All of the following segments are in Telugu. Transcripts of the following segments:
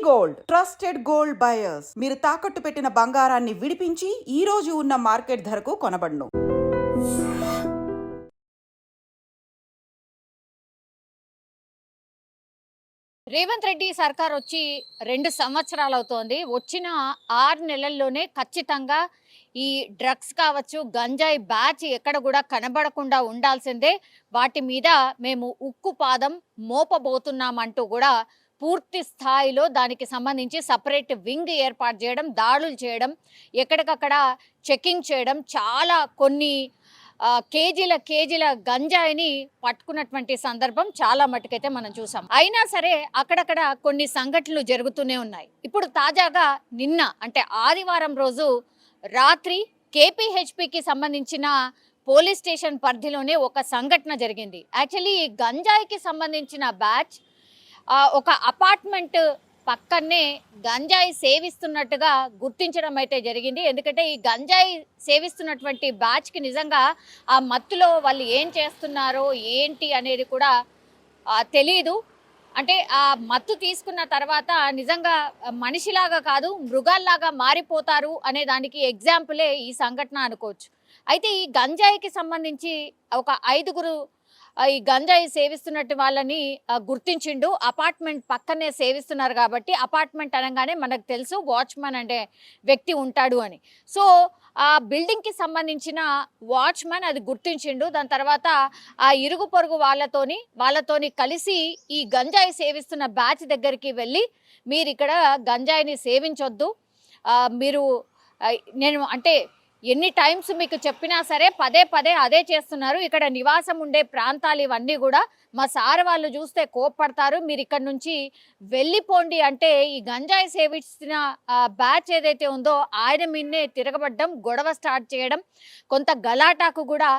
గోల్డ్ ట్రస్టెడ్ గోల్డ్ బయర్స్ మీరు తాకట్టు పెట్టిన బంగారాన్ని విడిపించి ఈ రోజు ఉన్న మార్కెట్ ధరకు కొనబడును. రేవంత్ రెడ్డి సర్కార్ వచ్చి 2 సంవత్సరాలు అవుతోంది. వచ్చిన 6 నెలల్లోనే ఖచ్చితంగా ఈ డ్రగ్స్ కావచ్చు, గంజాయి బ్యాచ్ ఎక్కడ కూడా కనబడకుండా ఉండాల్సిందే. వాటి మీద మేము ఉక్కు పాదం మోపబోతున్నామంటూ కూడా పూర్తి స్థాయిలో దానికి సంబంధించి సెపరేట్ వింగ్ ఏర్పాటు చేయడం, దాడులు చేయడం, ఎక్కడికక్కడ చెకింగ్ చేయడం, చాలా కొన్ని కేజీల గంజాయిని పట్టుకున్నటువంటి సందర్భం చాలా మటుకైతే మనం చూసాం. అయినా సరే అక్కడక్కడ కొన్ని సంఘటనలు జరుగుతూనే ఉన్నాయి. ఇప్పుడు తాజాగా నిన్న అంటే ఆదివారం రోజు రాత్రి కేపీహెచ్పికి సంబంధించిన పోలీస్ స్టేషన్ పరిధిలోనే ఒక సంఘటన జరిగింది. యాక్చువల్లీ ఈ గంజాయికి సంబంధించిన బ్యాచ్ ఒక అపార్ట్మెంట్ పక్కనే గంజాయి సేవిస్తున్నట్టుగా గుర్తించడం అయితే జరిగింది. ఎందుకంటే ఈ గంజాయి సేవిస్తున్నటువంటి బ్యాచ్కి నిజంగా ఆ మత్తులో వాళ్ళు ఏం చేస్తున్నారో ఏంటి అనేది కూడా తెలియదు. అంటే ఆ మత్తు తీసుకున్న తర్వాత నిజంగా మనిషిలాగా కాదు మృగాల్లాగా మారిపోతారు అనే దానికి ఎగ్జాంపులే ఈ సంఘటన అనుకోవచ్చు. అయితే ఈ గంజాయికి సంబంధించి ఒక 5గురు ఈ గంజాయి సేవిస్తున్నట్టు వాళ్ళని గుర్తించిండు. అపార్ట్మెంట్ పక్కనే సేవిస్తున్నారు కాబట్టి అపార్ట్మెంట్ అనగానే మనకు తెలుసు వాచ్మెన్ అనే వ్యక్తి ఉంటాడు అని. సో ఆ బిల్డింగ్కి సంబంధించిన వాచ్మెన్ అది గుర్తించిండు. దాని తర్వాత ఆ ఇరుగు పొరుగు వాళ్ళతోని కలిసి ఈ గంజాయి సేవిస్తున్న బ్యాచ్ దగ్గరికి వెళ్ళి మీరు ఇక్కడ గంజాయిని సేవించొద్దు, మీరు నేను అంటే ఎన్ని టైమ్స్ మీకు చెప్పినా సరే పదే అదే చేస్తున్నారు, ఇక్కడ నివాసం ఉండే ప్రాంతాలు ఇవన్నీ కూడా మా సార్ వాళ్ళు చూస్తే కోప్పడతారు, మీరు ఇక్కడ నుంచి వెళ్ళిపోండి అంటే ఈ గంజాయి సేవిస్తున్న బ్యాచ్ ఏదైతే ఉందో ఆయన మీదనే తిరగబడ్డం, గొడవ స్టార్ట్ చేయడం, కొంత గలాటాకు కూడా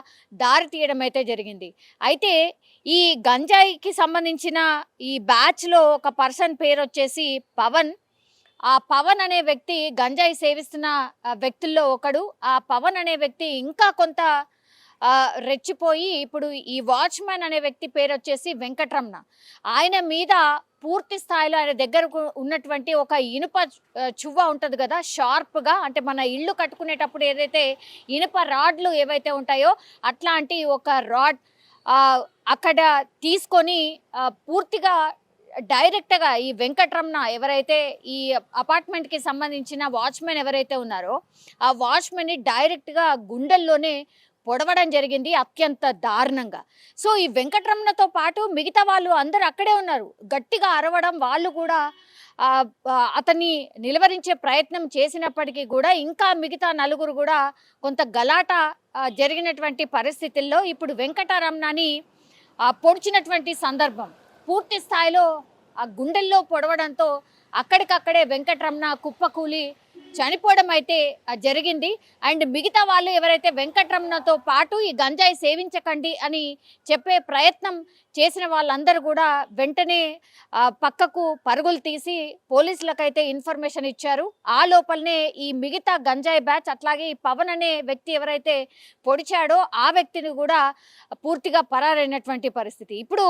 దారి తీయడం అయితే జరిగింది. అయితే ఈ గంజాయికి సంబంధించిన ఈ బ్యాచ్లో ఒక పర్సన్ పేరు వచ్చేసి పవన్. ఆ పవన్ అనే వ్యక్తి గంజాయి సేవిస్తున్న వ్యక్తుల్లో ఒకడు. ఆ పవన్ అనే వ్యక్తి ఇంకా కొంత రెచ్చిపోయి ఇప్పుడు ఈ వాచ్మెన్ అనే వ్యక్తి పేరు వచ్చేసి వెంకటరమణ. ఆయన మీద పూర్తి స్థాయిలో ఆయన దగ్గర ఉన్నటువంటి ఒక ఇనుప చువ్వ ఉంటుంది కదా, షార్ప్గా, అంటే మన ఇల్లు కట్టుకునేటప్పుడు ఏదైతే ఇనుప రాడ్లు ఏవైతే ఉంటాయో అట్లాంటి ఒక రాడ్ అక్కడ తీసుకొని పూర్తిగా డైరెక్ట్గా ఈ వెంకటరమణ ఎవరైతే ఈ అపార్ట్మెంట్కి సంబంధించిన వాచ్మెన్ ఎవరైతే ఉన్నారో ఆ వాచ్మెన్ని డైరెక్ట్గా గుండెల్లోనే పొడవడం జరిగింది అత్యంత దారుణంగా. సో ఈ వెంకటరమణతో పాటు మిగతా వాళ్ళు అందరూ అక్కడే ఉన్నారు. గట్టిగా అరవడం, వాళ్ళు కూడా అతన్ని నిలువరించే ప్రయత్నం చేసినప్పటికీ కూడా ఇంకా మిగతా నలుగురు కూడా కొంత గలాట జరిగినటువంటి పరిస్థితుల్లో ఇప్పుడు వెంకటరమణని పొడిచినటువంటి సందర్భం. పూర్తి స్థాయిలో ఆ గుండెల్లో పొడవడంతో అక్కడికక్కడే వెంకటరమణ కుప్పకూలి చనిపోవడం అయితే జరిగింది. అండ్ మిగతా వాళ్ళు ఎవరైతే వెంకటరమణతో పాటు ఈ గంజాయి సేవించకండి అని చెప్పే ప్రయత్నం చేసిన వాళ్ళందరూ కూడా వెంటనే పక్కకు పరుగులు తీసి పోలీసులకైతే ఇన్ఫర్మేషన్ ఇచ్చారు. ఆ లోపలనే ఈ మిగతా గంజాయి బ్యాచ్ అట్లాగే ఈ పవన్ అనే వ్యక్తి ఎవరైతే పొడిచాడో ఆ వ్యక్తిని కూడా పూర్తిగా పరారైనటువంటి పరిస్థితి. ఇప్పుడు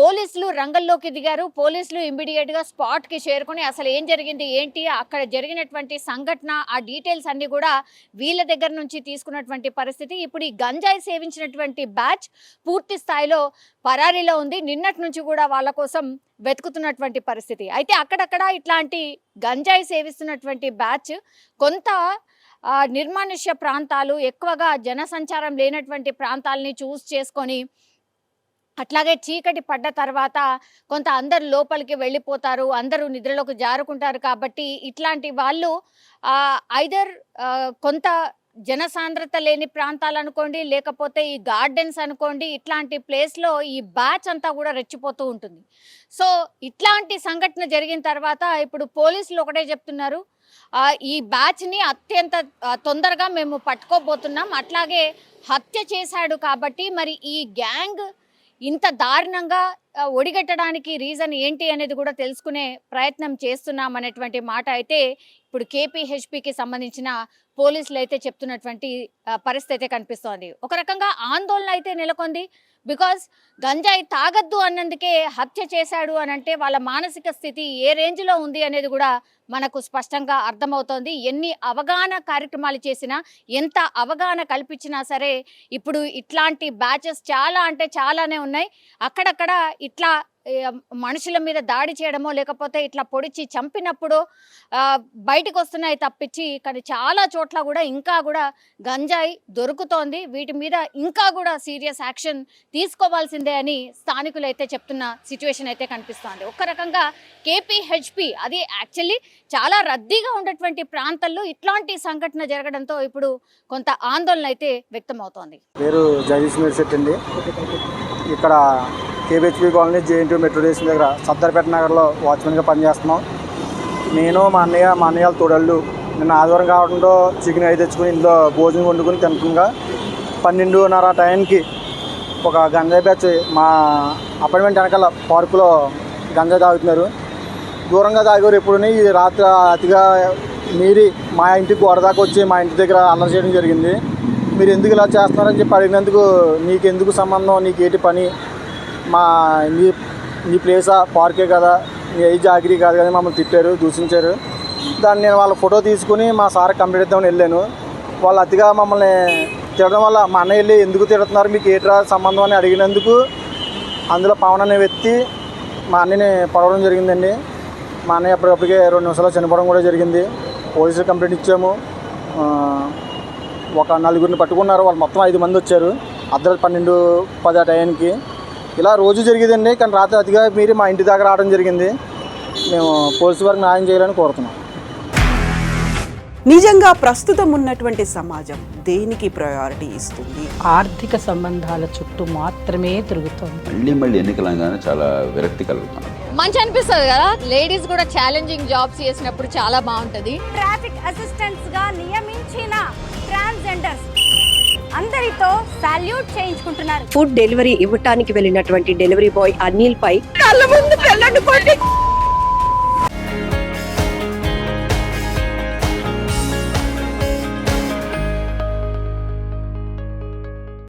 పోలీసులు రంగంలోకి దిగారు. పోలీసులు ఇమ్మీడియట్గా స్పాట్కి చేరుకొని అసలు ఏం జరిగింది ఏంటి, అక్కడ జరిగినటువంటి సంఘటన, ఆ డీటెయిల్స్ అన్ని కూడా వీళ్ళ దగ్గర నుంచి తీసుకున్నటువంటి పరిస్థితి. ఇప్పుడు ఈ గంజాయి సేవించినటువంటి బ్యాచ్ పూర్తి స్థాయిలో పరారీలో ఉంది. నిన్నటి నుంచి కూడా వాళ్ళ కోసం వెతుకుతున్నటువంటి పరిస్థితి. అయితే అక్కడక్కడ ఇట్లాంటి గంజాయి సేవిస్తున్నటువంటి బ్యాచ్ కొంత నిర్మానుష్య ప్రాంతాలు, ఎక్కువగా జనసంచారం లేనటువంటి ప్రాంతాలని చూస్ చేసుకొని అట్లాగే చీకటి పడ్డ తర్వాత కొంత అందరు లోపలికి వెళ్ళిపోతారు, అందరూ నిద్రలోకి జారుకుంటారు. కాబట్టి ఇట్లాంటి వాళ్ళు ఐదర్ కొంత జనసాంద్రత లేని ప్రాంతాలు అనుకోండి, లేకపోతే ఈ గార్డెన్స్ అనుకోండి, ఇట్లాంటి ప్లేస్లో ఈ బ్యాచ్ అంతా కూడా రెచ్చిపోతూ ఉంటుంది. సో ఇట్లాంటి సంఘటన జరిగిన తర్వాత ఇప్పుడు పోలీసులు ఒకటే చెప్తున్నారు, ఈ బ్యాచ్ని అత్యంత తొందరగా మేము పట్టుకోబోతున్నాం, అట్లాగే హత్య చేశాడు కాబట్టి మరి ఈ గ్యాంగ్ ఇంత దారుణంగా ఒడిగట్టడానికి రీజన్ ఏంటి అనేది కూడా తెలుసుకునే ప్రయత్నం చేస్తున్నాం అనేటువంటి మాట అయితే ఇప్పుడు కేపీహెచ్పికి సంబంధించిన పోలీసులు అయితే చెప్తున్నటువంటి పరిస్థితి అయితే కనిపిస్తోంది. ఒక రకంగా ఆందోళన అయితే నెలకొంది. బికాజ్ గంజాయి తాగద్దు అన్నందుకే హత్య చేశాడు అని అంటే వాళ్ళ మానసిక స్థితి ఏ రేంజ్లో ఉంది అనేది కూడా మనకు స్పష్టంగా అర్థమవుతోంది. ఎన్ని అవగాహన కార్యక్రమాలు చేసినా, ఎంత అవగాహన కల్పించినా సరే ఇప్పుడు ఇట్లాంటి బ్యాచెస్ చాలా అంటే చాలానే ఉన్నాయి. అక్కడక్కడ ఇట్లా మనుషుల మీద దాడి చేయడమో లేకపోతే ఇట్లా పొడిచి చంపినప్పుడు బయటకు వస్తున్నాయి తప్పించి, కానీ చాలా చోట్ల కూడా ఇంకా కూడా గంజాయి దొరుకుతోంది. వీటి మీద ఇంకా కూడా సీరియస్ యాక్షన్ తీసుకోవాల్సిందే అని స్థానికులు అయితే చెప్తున్న సిచ్యువేషన్ అయితే కనిపిస్తోంది. ఒక రకంగా కేపీహెచ్పి అది యాక్చువల్లీ చాలా రద్దీగా ఉన్నటువంటి ప్రాంతాల్లో ఇట్లాంటి సంఘటన జరగడంతో ఇప్పుడు కొంత ఆందోళన అయితే వ్యక్తమవుతోంది. పేరు జగదీష్ మేర్సెట్ అండి. ఇక్కడ KBHP colony JNT metro station దగ్గర సత్తర్పేట నగర్లో వాచ్మెన్గా పనిచేస్తున్నాం. నేను మా అన్నయ్య తోడళ్ళు నిన్న ఆదివారం కావడంతో చికెన్ అయి తెచ్చుకుని ఇంట్లో భోజనం వండుకుని తింటుండగా 12:30 టైంకి ఒక గంజాయి బ్యాచ్ మా అపార్ట్మెంట్ వెనకాల పార్కులో గంజాయి తాగుతున్నారు. దూరంగా తాగారు. ఎప్పుడుని ఈ రాత్రి అతిగా మీరి మా ఇంటికి గోడ దాకా వచ్చి మా ఇంటి దగ్గర అల్లరి చేయడం జరిగింది. మీరు ఎందుకు ఇలా చేస్తున్నారని చెప్పి అడిగినందుకు, నీకెందుకు సంబంధం, నీకేంటి పని, మా నీ ప్లేసా పార్కే కదా, నీ ఏ జాగిరీ కాదు కదా, మమ్మల్ని తిట్టారు, దూషించారు. దాన్ని నేను వాళ్ళ ఫోటో తీసుకుని మా సార్ కంప్లీట్ ఇద్దామని వెళ్ళాను. వాళ్ళు అతిగా మమ్మల్ని తిట్టడం వల్ల మా అన్నయ్య వెళ్ళి ఎందుకు తిడుతున్నారు, మీకు ఏట్రా సంబంధం అని అడిగినందుకు అందులో పవన్ అనే వ్యక్తి మా అన్నయ్యని పడవడం జరిగిందండి. మా అన్నయ్య అప్పటికప్పటికే 2 నిమిషాల్లో చనిపోవడం కూడా జరిగింది. పోలీసులు కంప్లైంట్ ఇచ్చాము. ఒక 4గురిని పట్టుకున్నారు. వాళ్ళు మొత్తం 5 మంది వచ్చారు. అర్ధరాత్రి 12:10 టైంకి. ఇలా రోజు జరిగేదండి. కానీ రాత్రి అతిగా మీరి మా ఇంటి దగ్గర రావడం జరిగింది. మేము పోలీసు వారికి న్యాయం చేయాలని కోరుతున్నాం. నిజంగా ప్రస్తుతం ఉన్నటువంటి సమాజం దేనికి ప్రయారిటీ ఇస్తుంది? ఆర్థిక సంబంధాల చుట్టూ మాత్రమే తిరుగుతుంది. మళ్ళీ ఎన్నికలంగానే చాలా విరక్తి కలుగుతాం. మంచి అనిపిస్తుంది కదా, లేడీస్ కూడా ఛాలెంజింగ్ జాబ్స్ చేసినప్పుడు చాలా బాగుంటది. ట్రాఫిక్ అసిస్టెంట్స్ గా నియమించిన ట్రాన్స్జెండర్స్ అందరితో సాల్యూట్ చేయించుకుంటున్నారు. ఫుడ్ డెలివరీ ఇవ్వటానికి వెళ్ళినటువంటి డెలివరీ బాయ్ అనిల్ పై కళ్ళ ముందు